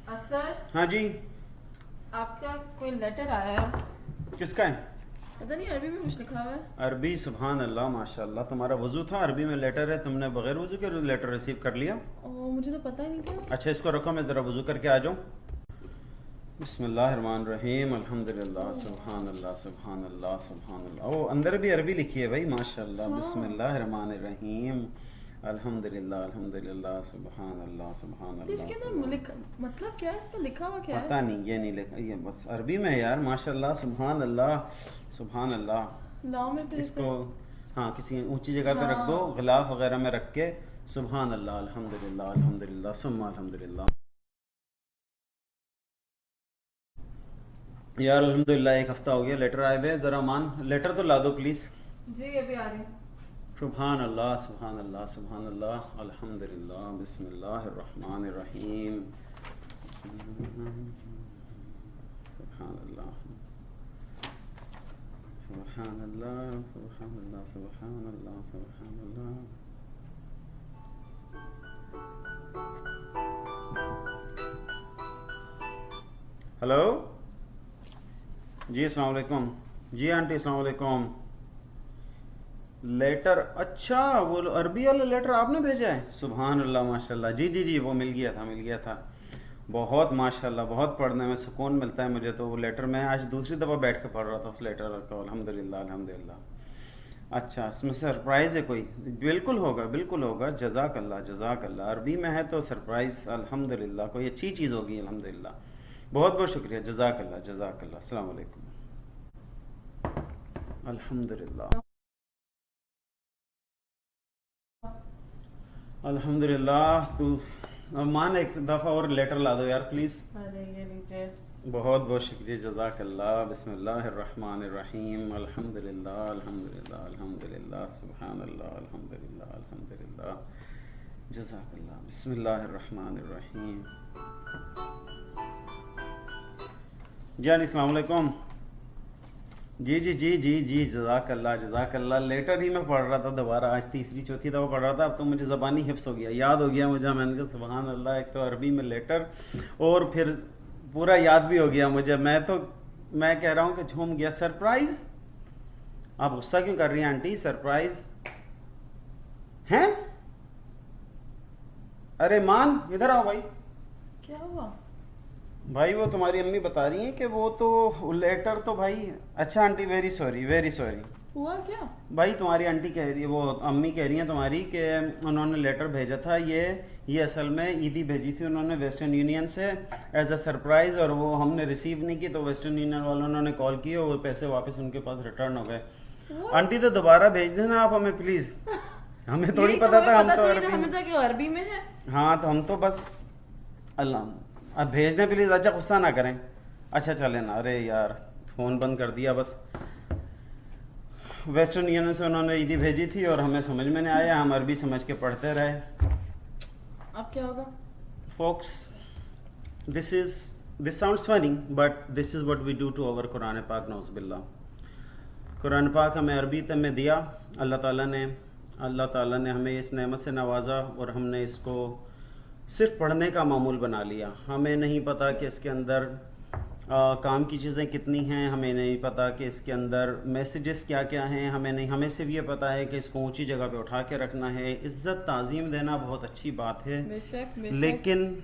असर हाँ जी, आपका कोई लेटर आया है? किसका है? पता नहीं अरबी में कुछ लिखा हुआ है। अरबी, सुभान अल्लाह माशाल्लाह। तुम्हारा वजू था, अरबी में लेटर है, तुमने बगैर वजू के लेटर रिसीव कर लिया। मुझे तो पता ही नहीं था। अच्छा इसको रखो, मैं ज़रा वजू करके आ जाऊँ। बिस्मिल्लाहिर्रहमानिर्रहीम, अल्हम्दुलिल्लाह, सुभान अल्लाह, सुभान अल्लाह, सुभान अल्लाह। ओ अंदर भी अरबी लिखी है भाई, माशाल्लाह। हाँ। बिस्मिल्लाहिर्रहमानिर्रहीम, अल्हम्दुलिल्लाह, अल्हम्दुलिल्लाह, सुभान अल्लाह, सुभान तो अल्लाह, इसके सुभान अंदर मतलब क्या है, इस पर लिखा हुआ क्या है? पता नहीं, ये नहीं लिखा, ये बस अरबी में है यार, माशाल्लाह, सुभान अल्लाह, सुभान अल्लाह। लाओ में फिर इसको इसे। हाँ किसी ऊंची जगह पे रख दो, हाँ। गिलाफ वगैरह में रख के। सुभान अल्लाह, अल्हम्दुलिल्लाह, अल्हम्दुलिल्लाह, सुम्मा अल्हम्दुलिल्लाह। यार अल्हम्दुलिल्लाह, एक हफ्ता हो गया लेटर आए हुए। ज़रा मान लेटर तो ला दो प्लीज़। जी अभी आ रही हूँ। सुभान अल्लाह, सुभान अल्लाह, सुभान अल्लाह, अल्हम्दुलिल्लाह, बिस्मिल्लाहिर्रहमानिर्रहीम, सुभान अल्लाह, सुभान अल्लाह, सुभान अल्लाह, सुभान अल्लाह, सुभान अल्लाह। हेलो जी, अस्सलाम वालेकुम। जी आंटी, अस्सलाम वालेकुम। लेटर, अच्छा वो अरबी वाला लेटर आपने भेजा है? सुभान अल्लाह, माशाल्लाह। जी जी जी, वो मिल गया था, मिल गया था। बहुत माशाल्लाह, बहुत पढ़ने में सुकून मिलता है मुझे तो वो लेटर। मैं आज दूसरी दफ़ा बैठ के पढ़ रहा था उस लेटर को, अल्हम्दुलिल्लाह, अल्हम्दुलिल्लाह। अच्छा, इसमें सरप्राइज़ है कोई? बिल्कुल होगा, बिल्कुल होगा। जज़ाक अल्लाह, जज़ाक अल्लाह। अरबी में है तो सरप्राइज़, अल्हम्दुलिल्लाह, कोई अच्छी चीज़ होगी, अल्हम्दुलिल्लाह। बहुत बहुत शुक्रिया, जज़ाक अल्लाह, जज़ाक अल्लाह। अस्सलाम वालेकुम। अल्हम्दुलिल्लाह, अल्हम्दुलिल्लाह। तू मान एक दफ़ा और लेटर ला दो यार प्लीज़। अरे ये लीजिए। बहुत बहुत शुक्रिया, जज़ाक अल्लाह। बिस्मिल्लाहिर्रहमानिर्रहीम, अल्हम्दुलिल्लाह, अल्हम्दुलिल्लाह, अल्हम्दुलिल्लाह, सुभान अल्लाह, अल्हम्दुलिल्लाह, अल्हम्दुलिल्लाह, जज़ाक अल्लाह। बिस्मिल्लाहिर्रहमानिर्रहीम। जी हाँ, अस्सलाम वालेकुम। जी जी जी जी जी, जज़ाक अल्लाह, जज़ाक अल्लाह। लेटर ही मैं पढ़ रहा था दोबारा, आज तीसरी चौथी दफ़ा पढ़ रहा था। अब तो मुझे ज़बानी हिफ्स हो गया, याद हो गया मुझे। मैंने कहा सुभान अल्लाह, एक तो अरबी में लेटर और फिर पूरा याद भी हो गया मुझे। मैं कह रहा हूँ कि झूम गया। सरप्राइज़? आप गुस्सा क्यों कर रही हैं आंटी? सरप्राइज़ हैं? अरे मान इधर आओ भाई। क्या हुआ? भाई वो तुम्हारी अम्मी बता रही हैं कि वो तो लेटर तो भाई, अच्छा aunty, very sorry, very sorry. हुआ क्या? भाई तुम्हारी आंटी कह रही है, वो अम्मी कह रही हैं तुम्हारी कि उन्होंने लेटर भेजा था। ये असल में ईदी भेजी थी उन्होंने वेस्टर्न यूनियन से एज अ सरप्राइज़, और वो हमने रिसीव नहीं की, तो वेस्टर्न यूनियन वालों ने कॉल की और वो पैसे वापस उनके पास रिटर्न हो गए। What? आंटी तो दोबारा भेज देना आप हमें प्लीज़। हमें थोड़ी यही पता हमें था, हम पता तो थोड़ी था, अरबी हमें में। था कि वो अरबी में है। हाँ तो हम तो बस अल्लाह, अब भेज दें प्लीज़। अच्छा गुस्सा ना करें। अच्छा चलें ना। अरे यार फ़ोन बंद कर दिया बस। वेस्टर्न यूनियन से उन्होंने ईदी भेजी थी और हमें समझ में नहीं आया, हम अरबी समझ के पढ़ते रहे। अब क्या होगा? Folks, this sounds funny, but this is what we do to our Quran पाक, नौज़ुबिल्लाह। कुरान पाक हमें अरबी में दिया अल्लाह ताला ने हमें इस नेमत से नवाजा और हमने इसको सिर्फ पढ़ने का मामूल बना लिया। हमें नहीं पता कि इसके अंदर काम की चीज़ें कितनी हैं, हमें नहीं पता कि इसके अंदर मैसेजेस क्या क्या हैं, हमें सिर्फ ये पता है कि इसको ऊंची जगह पे उठा के रखना है। इज़्ज़त ताज़ीम देना बहुत अच्छी बात है, बेशक बेशक। लेकिन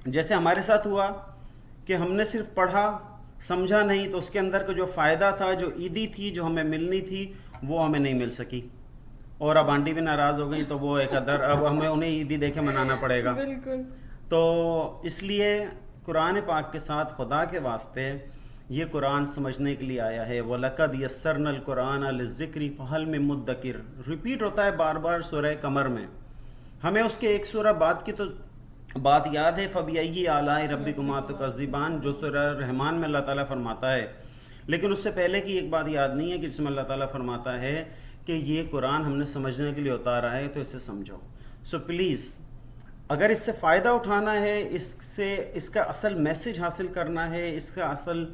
जैसे हमारे साथ हुआ कि हमने सिर्फ पढ़ा, समझा नहीं, तो उसके अंदर का जो फ़ायदा था, जो ईदी थी जो हमें मिलनी थी, वो हमें नहीं मिल सकी। और अब आंटी भी नाराज़ हो गई, तो वो एक अदर अब हमें उन्हें ईदी देके मनाना पड़ेगा। बिल्कुल। तो इसलिए कुरान पाक के साथ खुदा के वास्ते ये कुरान समझने के लिए आया है। वलक़द यस्सरनल कुरान लिज़्ज़िक्रि फ़हल मिन मुद्दकिर, रिपीट होता है बार बार सूरह कमर में। हमें उसके एक सूरह बाद की तो बात याद है, फ़बिअय्यि आलाइ रब्बिकुमा तुकज़्ज़िबान, जो सूरह रहमान में अल्लाह ताला फरमाता है। लेकिन उससे पहले की एक बात याद नहीं है कि जिसमें अल्लाह ताला फरमाता है कि ये कुरान हमने समझने के लिए उतारा है, तो इसे समझो। सो प्लीज़, अगर इससे फ़ायदा उठाना है, इसका असल मैसेज हासिल करना है, इसका असल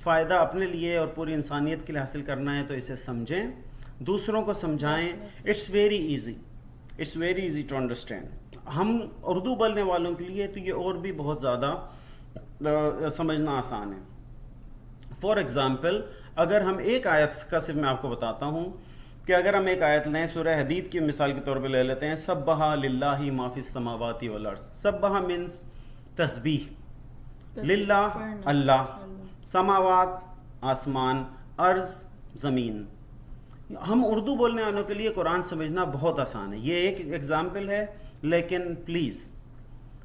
फ़ायदा अपने लिए और पूरी इंसानियत के लिए हासिल करना है, तो इसे समझें, दूसरों को समझाएं। It's very easy to understand. ہم اردو بولنے والوں کے لیے تو یہ اور بھی بہت زیادہ سمجھنا آسان ہے. فار ایگزامپل اگر ہم ایک آیت کا صرف میں آپ کو بتاتا ہوں کہ اگر ہم ایک آیت لیں سورہ حدید کی مثال کے طور پہ لے لیتے ہیں, سبح للہ ما فی السماوات والارض. سبح مینس تسبیح, للہ اللہ, سماوات آسمان, ارض زمین. ہم اردو بولنے والوں کے لیے قرآن سمجھنا بہت آسان ہے. یہ ایک ایگزامپل ہے, لیکن please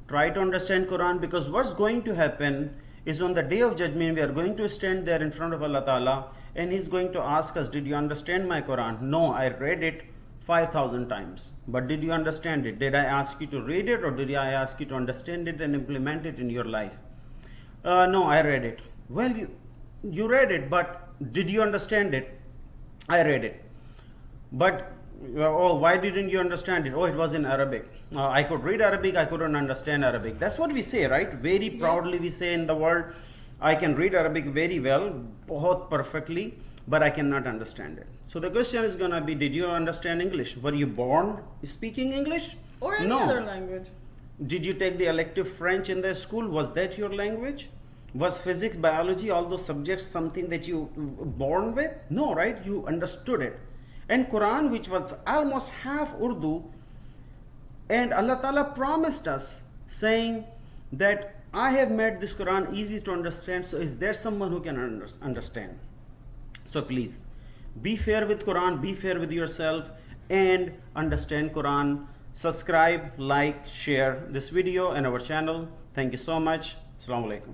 try to understand Quran, because what's going to happen is on the day of judgment we are going to stand there in front of Allah Ta'ala and He's going to ask us, did you understand my Quran? No, I read it 5,000 times. But did you understand it? Did I ask you to read it, or did I ask you to understand it and implement it in your life? No, I read it. Well, you read it, but did you understand it? I read it. But oh, why didn't you understand it? Oh, it was in Arabic. I could read Arabic, I couldn't understand Arabic. That's what we say, right? Very proudly we say in the world, I can read Arabic very well, बहुत perfectly, but I cannot understand it. So the question is going to be, did you understand English? Were you born speaking English? Or any No. other language. Did you take the elective French in the school? Was that your language? Was physics, biology, all those subjects something that you born with? No, right? You understood it. And Quran, which was almost half Urdu, and Allah Ta'ala promised us saying that I have made this Quran easy to understand, so is there someone who can understand? So please, be fair with Quran, be fair with yourself, and understand Quran. Subscribe, like, share this video and our channel. Thank you so much. Assalamu alaikum.